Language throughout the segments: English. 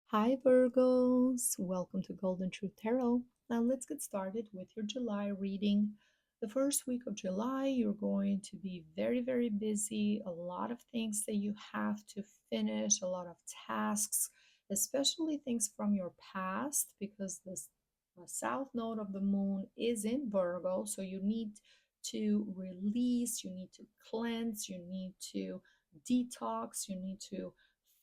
Hi Virgos, welcome to Golden Truth Tarot. Now let's get started with your July reading. The first week of July, you're going to be very busy. A lot of things that you have to finish, a lot of tasks, especially things from your past, because this south node of the moon is in Virgo. So you need to release, you need to cleanse, you need to detox, you need to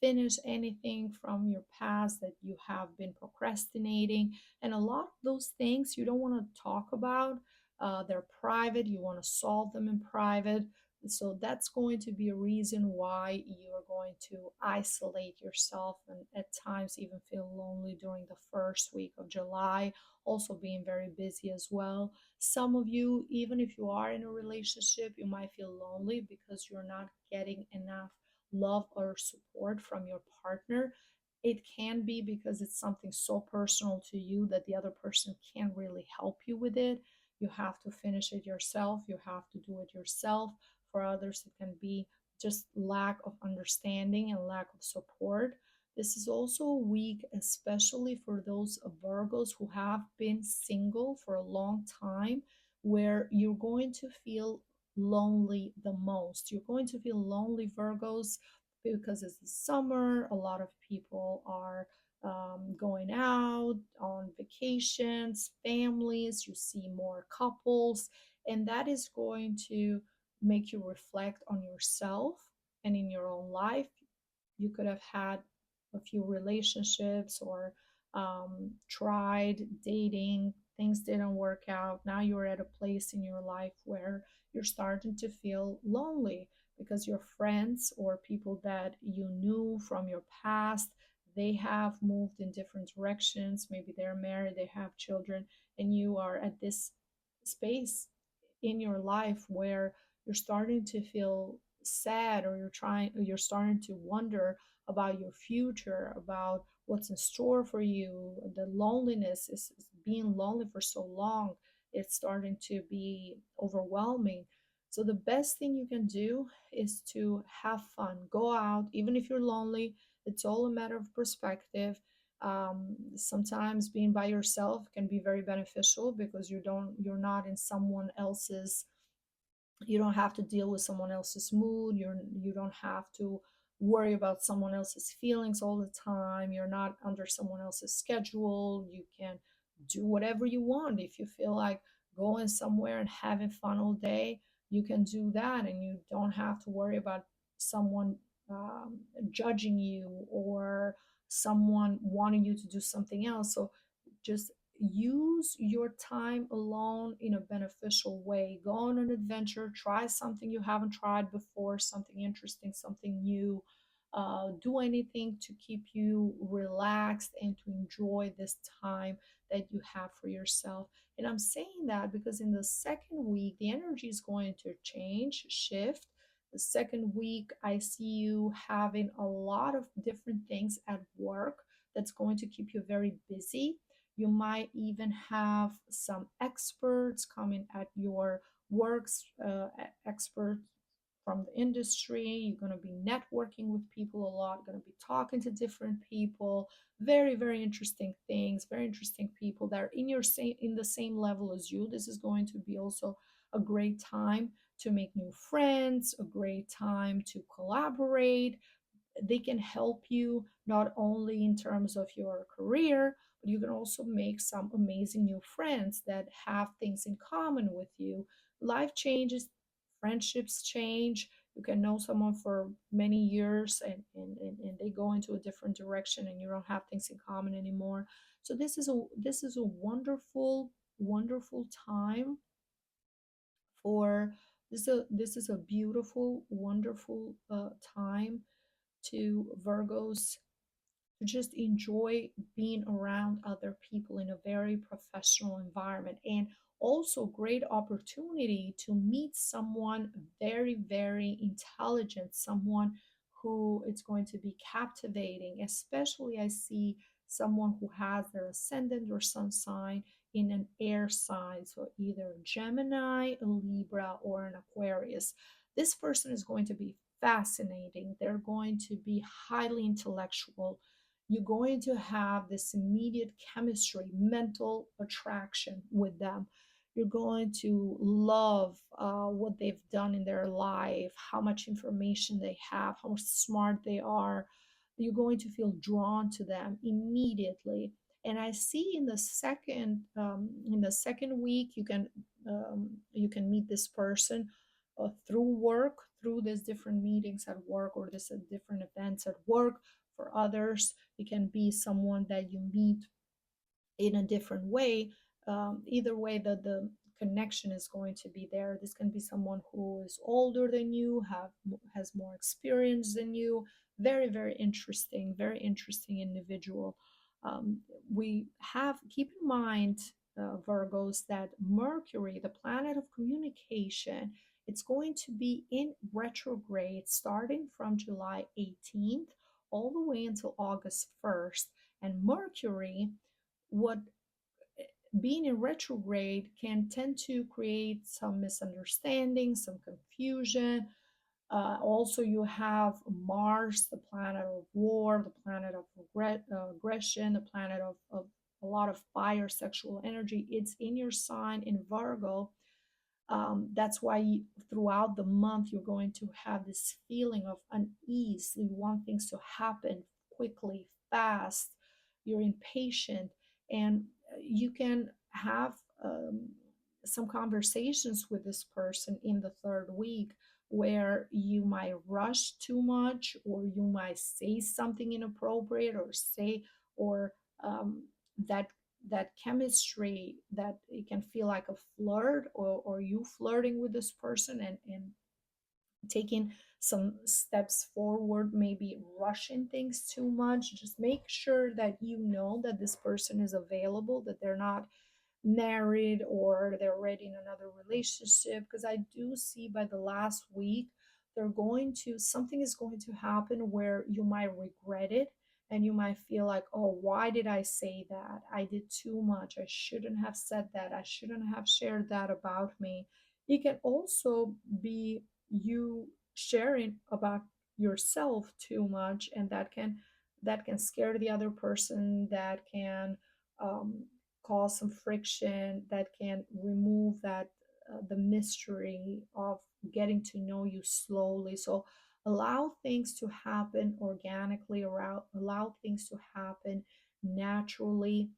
finish anything from your past that you have been procrastinating. And a lot of those things you don't want to talk about. They're private, you want to solve them in private. So that's going to be a reason why you're going to isolate yourself and at times even feel lonely during the first week of July, also being very busy as well. Some of you, even if you are in a relationship, you might feel lonely because you're not getting enough love or support from your partner. It can be because it's something so personal to you that the other person can't really help you with it. You have to finish it yourself, you have to do it yourself. For others, it can be just lack of understanding and lack of support. This is also a week, especially for those Virgos who have been single for a long time, where you're going to feel lonely the most. You're going to feel lonely, Virgos, because it's the summer. A lot of people are going out on vacations, families. You see more couples, and that is going to make you reflect on yourself and in your own life. You could have had a few relationships or tried dating, things didn't work out. Now you're at a place in your life where you're starting to feel lonely because your friends or people that you knew from your past, they have moved in different directions. Maybe they're married, they have children, and you are at this space in your life where you're starting to feel sad, or you're starting to wonder about your future, about what's in store for you. The loneliness is being lonely for so long, it's starting to be overwhelming. So the best thing you can do is to have fun, go out even if you're lonely. It's all a matter of perspective. Sometimes being by yourself can be very beneficial because you're not in someone else's, you don't have to deal with someone else's mood. You don't have to worry about someone else's feelings all the time. You're not under someone else's schedule. You can do whatever you want. If you feel like going somewhere and having fun all day, you can do that, and you don't have to worry about someone judging you or someone wanting you to do something else. So just use your time alone in a beneficial way. Go on an adventure, try something you haven't tried before, something interesting, something new. Do anything to keep you relaxed and to enjoy this time that you have for yourself. And I'm saying that because in the second week, the energy is going to change, shift. The second week, I see you having a lot of different things at work that's going to keep you very busy. You might even have some experts coming at your works, experts from the industry. You're going to be networking with people a lot, going to be talking to different people. Very interesting things, very interesting people that are in the same level as you. This is going to be also a great time to make new friends, a great time to collaborate. They can help you not only in terms of your career, but you can also make some amazing new friends that have things in common with you. Life changes, friendships change. You can know someone for many years, and they go into a different direction and you don't have things in common anymore. So this is a wonderful time for this is a beautiful, wonderful time to Virgos to just enjoy being around other people in a very professional environment, and also great opportunity to meet someone very intelligent, someone who it's going to be captivating. Especially I see someone who has their ascendant or sun sign in an air sign, so either Gemini, a Libra, or an Aquarius. This person is going to be fascinating. They're going to be highly intellectual. You're going to have this immediate chemistry, mental attraction with them. You're going to love what they've done in their life, how much information they have, how smart they are. You're going to feel drawn to them immediately. And I see in the second week, you can meet this person through work, through these different meetings at work, or this different events at work. For others, it can be someone that you meet in a different way. Either way, the connection is going to be there. This can be someone who is older than you, has more experience than you. Very, very interesting individual. Um, we have keep in mind, Virgos, that Mercury, the planet of communication, it's going to be in retrograde starting from July 18th all the way until August 1st. And Mercury, what being in retrograde can tend to create some misunderstanding, some confusion. Also, you have Mars, the planet of war, the planet of aggression, the planet of a lot of fire, sexual energy. It's in your sign in Virgo. That's why throughout the month you're going to have this feeling of unease. You want things to happen quickly, fast. You're impatient, and you can have some conversations with this person in the third week where you might rush too much, or you might say something inappropriate, or say, or that chemistry, that it can feel like a flirt, or you flirting with this person, and taking some steps forward, maybe rushing things too much. Just make sure that you know that this person is available, that they're not married or they're already in another relationship, because I do see by the last week something is going to happen where you might regret it, and you might feel like, oh, why did I say that? I did too much. I shouldn't have said that. I shouldn't have shared that about me. It can also be you sharing about yourself too much, and that can scare the other person, that can um, cause some friction, that can remove that the mystery of getting to know you slowly. So allow things to happen organically, allow things to happen naturally.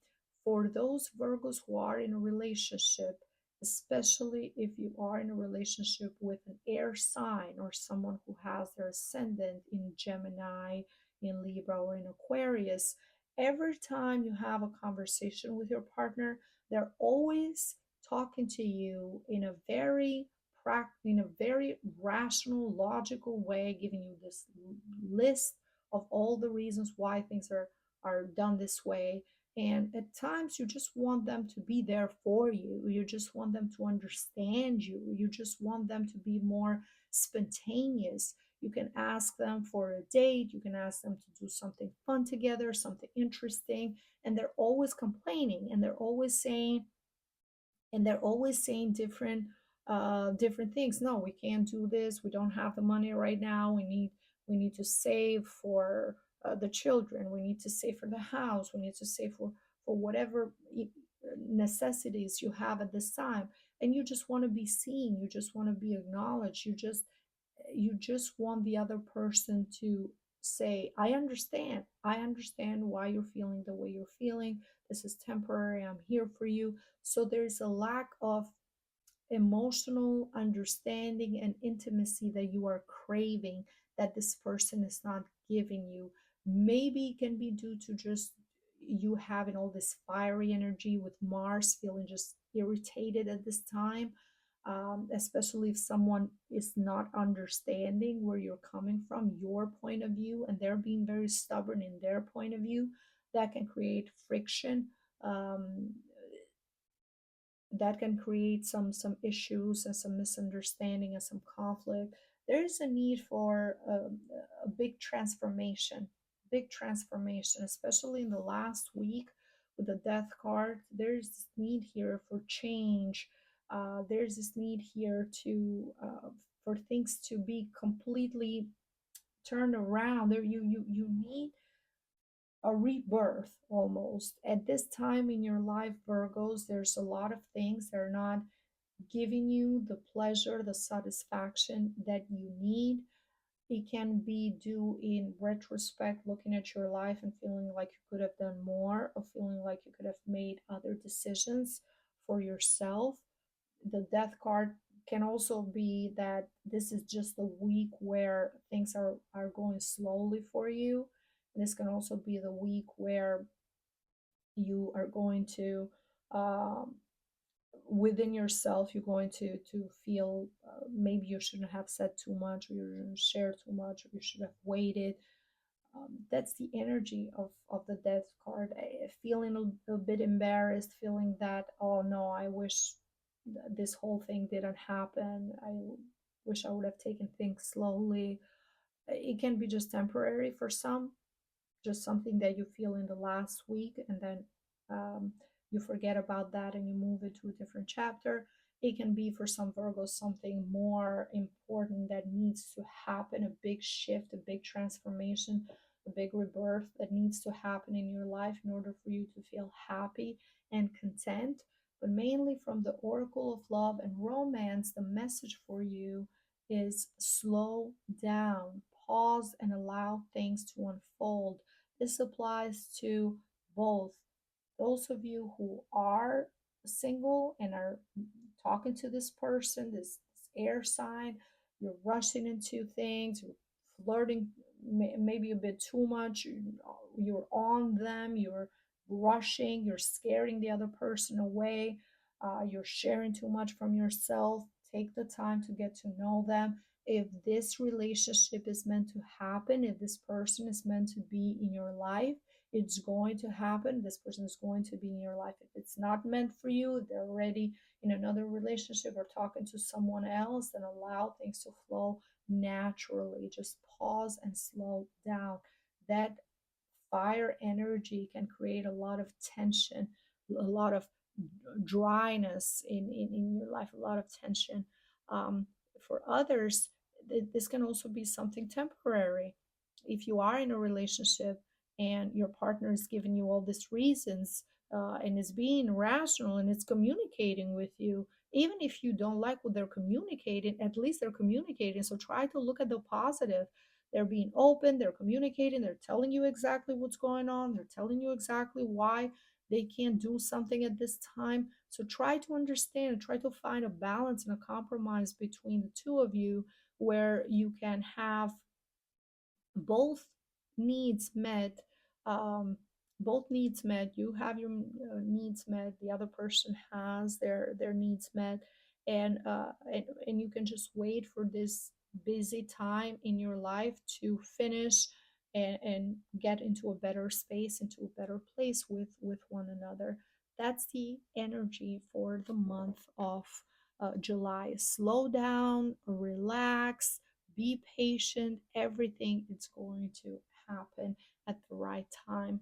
For those Virgos who are in a relationship, especially if you are in a relationship with an air sign, or someone who has their ascendant in Gemini, in Libra, or in Aquarius, every time you have a conversation with your partner, they're always talking to you in a very rational, logical way, giving you this list of all the reasons why things are done this way. And at times, you just want them to be there for you. You just want them to understand you. You just want them to be more spontaneous. You can ask them for a date. You can ask them to do something fun together, something interesting. And they're always complaining, and they're always saying different things. No, we can't do this. We don't have the money right now. We need to save for the children. We need to save for the house. We need to save for whatever necessities you have at this time. And you just want to be seen. You just want to be acknowledged. You just want the other person to say, I understand why you're feeling the way you're feeling. This is temporary. I'm here for you. So there's a lack of emotional understanding and intimacy that you are craving, that this person is not giving you. Maybe it can be due to just you having all this fiery energy with Mars, feeling just irritated at this time. Especially if someone is not understanding where you're coming from, your point of view, and they're being very stubborn in their point of view, that can create friction. Um, that can create some issues and some misunderstanding and some conflict. There is a need for a big transformation, especially in the last week with the death card. There's this need here for change. There's this need here to for things to be completely turned around. There, you need a rebirth almost. At this time in your life, Virgos, there's a lot of things that are not giving you the pleasure, the satisfaction that you need. It can be due in retrospect, looking at your life and feeling like you could have done more, or feeling like you could have made other decisions for yourself. The death card can also be that this is just a week where things are going slowly for you. This can also be the week where you are going to um, within yourself, you're going to feel maybe you shouldn't have said too much, or you shouldn't share too much, or you should have waited. That's the energy of the death card. Feeling a bit embarrassed, feeling that, oh no, I wish this whole thing didn't happen. I wish I would have taken things slowly. It can be just temporary for some, just something that you feel in the last week, and then um, you forget about that and you move it to a different chapter. It can be for some Virgos something more important that needs to happen, a big shift, a big transformation, a big rebirth that needs to happen in your life in order for you to feel happy and content. But mainly from the Oracle of Love and Romance, the message for you is slow down, pause, and allow things to unfold. This applies to both those of you who are single and are talking to this person, this air sign. You're rushing into things, you're flirting maybe a bit too much, you're on them, you're rushing, you're scaring the other person away, you're sharing too much from yourself. Take the time to get to know them. If this relationship is meant to happen, if this person is meant to be in your life, it's going to happen. This person is going to be in your life. If it's not meant for you, they're already in another relationship or talking to someone else, then allow things to flow naturally. Just pause and slow down. That fire energy can create a lot of tension, a lot of dryness in your life, a lot of tension. Um, for others, this can also be something temporary. If you are in a relationship and your partner is giving you all these reasons, and is being rational and it's communicating with you, even if you don't like what they're communicating, at least they're communicating. So try to look at the positive. They're being open, they're communicating, they're telling you exactly what's going on, they're telling you exactly why they can't do something at this time. So try to understand, try to find a balance and a compromise between the two of you, where you can have both needs met. um, both needs met. You have your needs met, the other person has their needs met, and you can just wait for this busy time in your life to finish and get into a better space, into a better place with one another. That's the energy for the month of July. Slow down, relax, be patient. Everything is going to happen at the right time.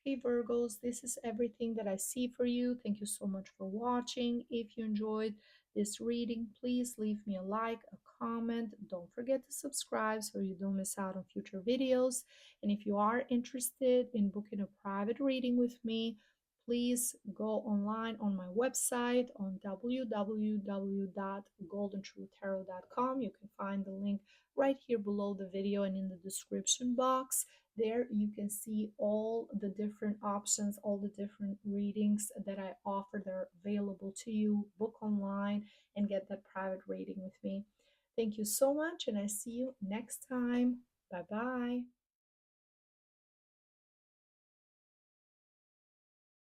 Okay, Virgos, this is everything that I see for you. Thank you so much for watching. If you enjoyed this reading, please leave me a like, a comment. Don't forget to subscribe so you don't miss out on future videos. And if you are interested in booking a private reading with me, please go online on my website on www.goldandtruetarot.com. You can find the link right here below the video and in the description box. There you can see all the different options, all the different readings that I offer. They're available to you. Book online and get that private reading with me. Thank you so much, and I see you next time. Bye bye.